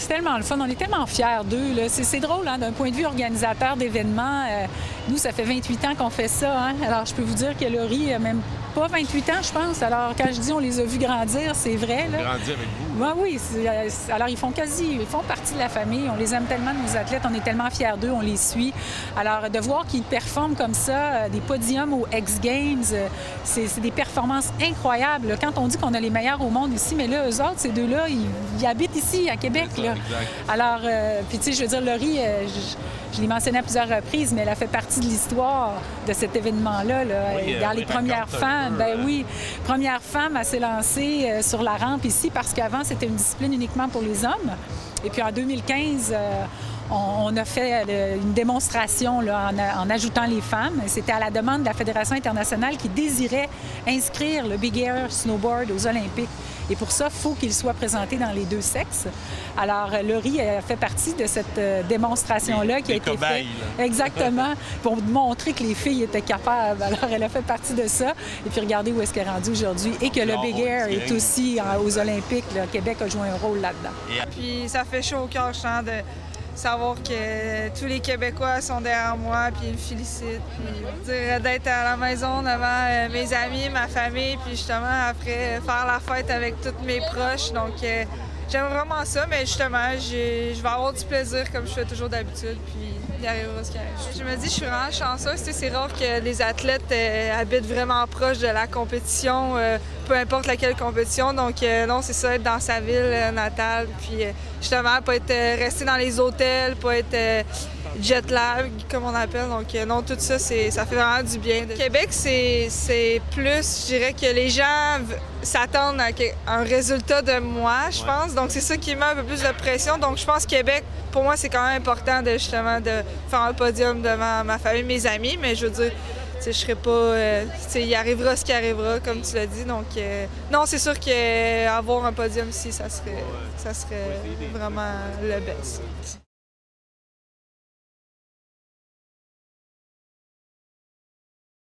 c'est tellement le fun. On est tellement fiers d'eux. C'est drôle, hein, d'un point de vue organisateur d'événements. Nous, ça fait 28 ans qu'on fait ça. Hein? Alors, je peux vous dire que Laurie a même pas 28 ans, je pense. Alors, quand je dis on les a vus grandir, c'est vrai. Là. Grandir avec vous. Ben, oui. Alors, ils font partie de la famille. On les aime tellement, nos athlètes. On est tellement fiers d'eux. On les suit. Alors, de voir qu'ils performent comme ça, des podiums aux X Games, c'est des performances incroyables. Là. Quand on dit qu'on a les meilleurs au monde ici, mais là, eux autres, ces deux-là, ils habitent ici, à Québec. Ça, là. exact. Alors, puis tu sais, je veux dire, Laurie, je l'ai mentionné à plusieurs reprises, mais elle a fait partie de l'histoire de cet événement-là. Là. Oui, Dans les premières femmes, première femme à s'élancer sur la rampe ici, parce qu'avant, c'était une discipline uniquement pour les hommes. Et puis en 2015, on a fait une démonstration là, en ajoutant les femmes. C'était à la demande de la Fédération internationale qui désirait inscrire le Big Air Snowboard aux Olympiques. Et pour ça, il faut qu'il soit présenté dans les deux sexes. Alors, Laurie a fait partie de cette démonstration-là qui a été faite. Exactement, pour montrer que les filles étaient capables. Alors, elle a fait partie de ça. Et puis, regardez où est-ce qu'elle est rendue aujourd'hui. Et que le Big Air est aussi aux Olympiques. Le Québec a joué un rôle là-dedans. Puis, ça fait chaud au cœur, je sens, de savoir que tous les Québécois sont derrière moi, puis ils me félicitent. Puis d'être à la maison devant mes amis, ma famille, puis justement, après, faire la fête avec tous mes proches. Donc, j'aime vraiment ça, mais justement, je vais avoir du plaisir comme je fais toujours d'habitude, puis il arrivera ce qui arrive. Je me dis, je suis vraiment chanceuse. C'est rare que les athlètes habitent vraiment proche de la compétition, peu importe laquelle compétition. Donc, non, c'est ça, être dans sa ville natale, puis justement, pas être resté dans les hôtels, pas être jet lag, comme on appelle. Donc, non, tout ça, ça fait vraiment du bien. Québec, c'est plus, je dirais que les gens s'attendent à un résultat de moi, je pense. Donc, c'est ça qui met un peu plus de pression. Donc, je pense que Québec, pour moi, c'est quand même important de justement de faire un podium devant ma famille, mes amis. Mais je veux dire, je serais pas. Il arrivera ce qui arrivera, comme tu l'as dit. Donc, non, c'est sûr qu'avoir un podium ici, ça serait vraiment le best.